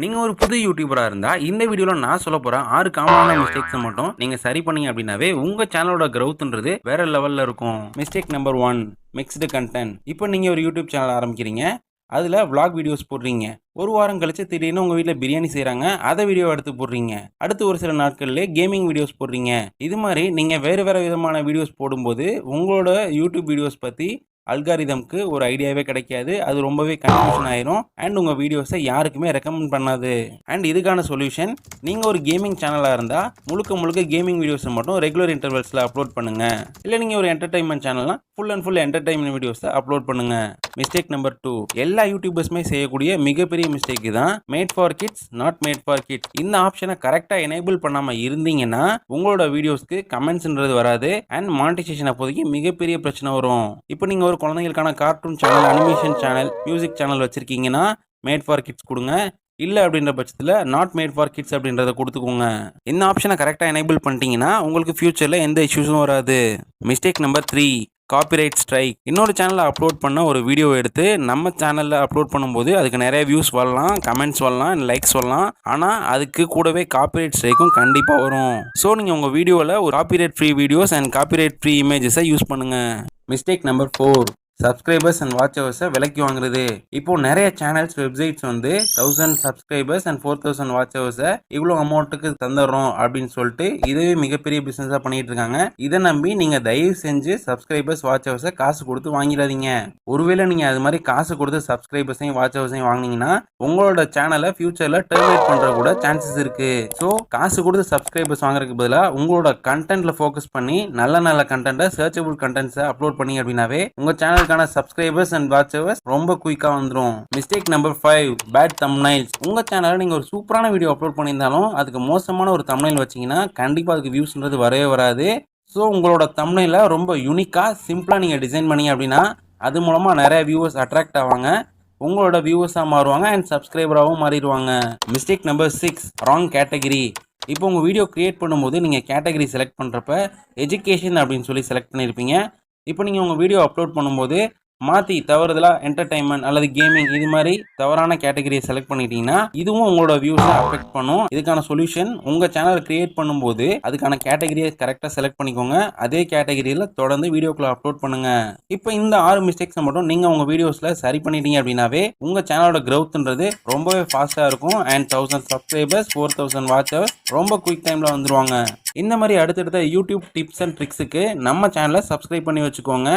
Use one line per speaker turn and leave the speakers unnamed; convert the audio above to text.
நீங்க ஒரு புது யூடியூபரா இருந்தா இந்த வீடியோல நான் சொல்ல போற 6 காமனான மிஸ்டேக்ஸ் மட்டும் நீங்க சரி பண்ணீங்க அப்படின்னாவே உங்க சேனலோட growthன்றது வேற லெவல்ல இருக்கும். Mistake number 1, mixed content. இப்போ நீங்க ஒரு யூடியூப் சேனல் ஆரம்பிக்கிறீங்க. அதுல vlog வீடியோஸ் போடுறீங்க. ஒரு வாரம் கழிச்சு திடீர்னு உங்க வீட்ல பிரியாணி செய்றாங்க. அத வீடியோ எடுத்து போடுறீங்க. அடுத்து ஒரு சில நாட்கள்ல கேமிங் வீடியோஸ் போடுறீங்க. இது மாதிரி நீங்க வேற வேற விதமான வீடியோஸ் போடும்போது உங்களோட யூடியூப் வீடியோஸ் பத்தி அல்காரிதம்க்கு ஒரு ஐடியாவே கிடைக்காது. அது ரொம்பவே கன்ஃபியூஷன் ஆயிரும். அண்ட் உங்க வீடியோஸை யாருக்குமே ரெக்கமெண்ட் பண்ணாது. அண்ட் இதுக்கான சொல்யூஷன், நீங்க ஒரு கேமிங் சேனலா இருந்தா முழுக்க முழுக்க கேமிங் வீடியோஸை மட்டும் ரெகுலர் இன்டர்வல்ஸ்ல அப்லோட் பண்ணுங்க. இல்ல நீங்க ஒரு என்டர்டைன்மெண்ட் சேனல்னா ஃபுல் அண்ட் ஃபுல் என்டர்டைன்மெண்ட் வீடியோஸை அப்லோட் பண்ணுங்க. மிஸ்டேக் நம்பர் 2, எல்லா யூடியூபர்ஸுமே செய்யக்கூடிய மிகப்பெரிய மிஸ்டேக் தான் made for kids not made for kids. இந்த ஆப்ஷனை கரெக்டாக எனேபிள் பண்ணாம இருந்தீங்கன்னா உங்களோட வீடியோஸ்க்கு கமெண்ட்ஸ்ன்றது வராது அண்ட் மானிட்டைசேஷன் அப்போதைக்கு மிகப்பெரிய பிரச்சனை வரும். இப்போ நீங்க ஒரு குழந்தைகளுக்கான cartoon channel, animation channel, music channel வச்சிருக்கீங்கன்னா மேட் ஃபார் கிட்ஸ் கொடுங்க. இல்லை அப்படின்ற பட்சத்தில் நாட் மேட் ஃபார் கிட்ஸ் அப்படின்றத கொடுத்துக்கோங்க. இந்த ஆப்ஷனை கரெக்டாக எனேபிள் பண்ணிட்டீங்கன்னா உங்களுக்கு ஃபியூச்சரில் எந்த இஷ்யூஸும் வராது. Mistake number 3, copyright strike. இன்னொரு சேனலில் அப்லோட் பண்ண ஒரு வீடியோ எடுத்து நம்ம சேனலில் அப்லோட் பண்ணும்போது அதுக்கு நிறைய வியூஸ் வரலாம், கமெண்ட்ஸ் வரலாம், லைக்ஸ் வரலாம். ஆனால் அதுக்கு கூடவே காப்பிரைட் ஸ்ட்ரைக்கும் கண்டிப்பாக வரும். ஸோ நீங்கள் உங்கள் வீடியோவில் ஒரு copyright free videos and copyright free இமேஜஸை யூஸ் பண்ணுங்கள். Mistake number 4, subscribers and watch ஹவர்ஸை விலைக்கு வாங்குறது. இப்போ நிறைய சேனல்ஸ், வெப்சைட்ஸ் வந்து 1000 சப்ஸ்கிரைபர்ஸ் அண்ட் 4000 வாட்ச் ஹவர்ஸை இவ்வளோ அமௌண்ட்டுக்கு தந்துடுறோம் அப்படின்னு சொல்லிட்டு இதுவே மிகப்பெரிய பிஸ்னஸாக பண்ணிட்டு இருக்காங்க. இதை நம்பி நீங்கள் தயவு செஞ்சு சப்ஸ்கிரைபர்ஸ், வாட்ச் ஹவர்ஸை காசு கொடுத்து வாங்கிடாதீங்க. ஒருவேளை நீங்கள் அது மாதிரி காசு கொடுத்து சப்ஸ்கிரைபர்ஸையும் வாட்ச் ஹவர்ஸையும் வாங்கினீங்கன்னா உங்களோட சேனலை ஃபியூச்சரில் டெர்மினேட் பண்ணுற கூட சான்சஸ் இருக்கு. ஸோ காசு கொடுத்து சப்ஸ்கிரைபர்ஸ் வாங்குறதுக்கு பதிலாக உங்களோட கண்டென்ட்ல ஃபோக்கஸ் பண்ணி நல்ல நல்ல கண்டென்ட்டை, சர்ச்சபிள் கண்டென்ட்ஸை அப்லோட் பண்ணி அப்படின்னாவே உங்கள் channel subscribers and watch hours ரொம்ப குயிக்கா வந்துரும். Mistake number 5, bad thumbnails. உங்க சேனல்ல நீங்க ஒரு சூப்பரான வீடியோ அப்லோட் பண்ணியிருந்தாலும் அதுக்கு மோசமான ஒரு தம்ப்நெயில் வச்சீங்கன்னா கண்டிப்பா அதுக்கு வியூஸ்ன்றது வரவே வராது. ஸோ உங்களோட தம்ப்நெயிலை ரொம்ப யூனிக்கா, சிம்பிளா நீங்க டிசைன் பண்ணீங்க அப்படின்னா அது மூலமா நிறைய வியூவர்ஸ் அட்ராக்ட் ஆவாங்க, உங்களோட வியூவர்ஸா மாறுவாங்க அண்ட் சப்ஸ்கிரைபராகவும் மாறிடுவாங்க. Mistake number 6, wrong category. இப்போ உங்கள் வீடியோ கிரியேட் பண்ணும்போது நீங்கள் கேட்டகரி செலக்ட் பண்ணுறப்ப எஜுகேஷன் அப்படின்னு சொல்லி செலக்ட் பண்ணியிருப்பீங்க. இப்போ நீங்கள் உங்கள் வீடியோ அப்லோட் பண்ணும்போது மாற்றி தவறுதலாக என்டர்டைன்மெண்ட் அல்லது கேமிங் இது மாதிரி தவறான கேட்டகரியை செலக்ட் பண்ணிட்டீங்கன்னா இதுவும் உங்களோட வியூஸை அஃபெக்ட் பண்ணும். இதுக்கான சொல்யூஷன், உங்கள் சேனல் கிரியேட் பண்ணும்போது அதுக்கான கேட்டகரியை கரெக்டாக செலக்ட் பண்ணிக்கோங்க. அதே கேட்டகரியில் தொடர்ந்து வீடியோக்குள்ள அப்லோட் பண்ணுங்க. இப்போ இந்த 6 மிஸ்டேக்ஸை மட்டும் நீங்கள் உங்கள் வீடியோஸில் சரி பண்ணிட்டீங்க அப்படின்னாவே உங்கள் சேனலோட growthன்றது ரொம்பவே ஃபாஸ்ட்டாக இருக்கும் அண்ட் 1000 சப்ஸ்கிரைபர்ஸ், 4000 வாட்ச் ஹவர்ஸ் ரொம்ப குயிக் டைமில் வந்துருவாங்க. இந்த மாதிரி அடுத்தடுத்த யூடியூப் டிப்ஸ் அண்ட் ட்ரிக்ஸுக்கு நம்ம சேனலை சப்ஸ்கிரைப் பண்ணி வச்சுக்கோங்க.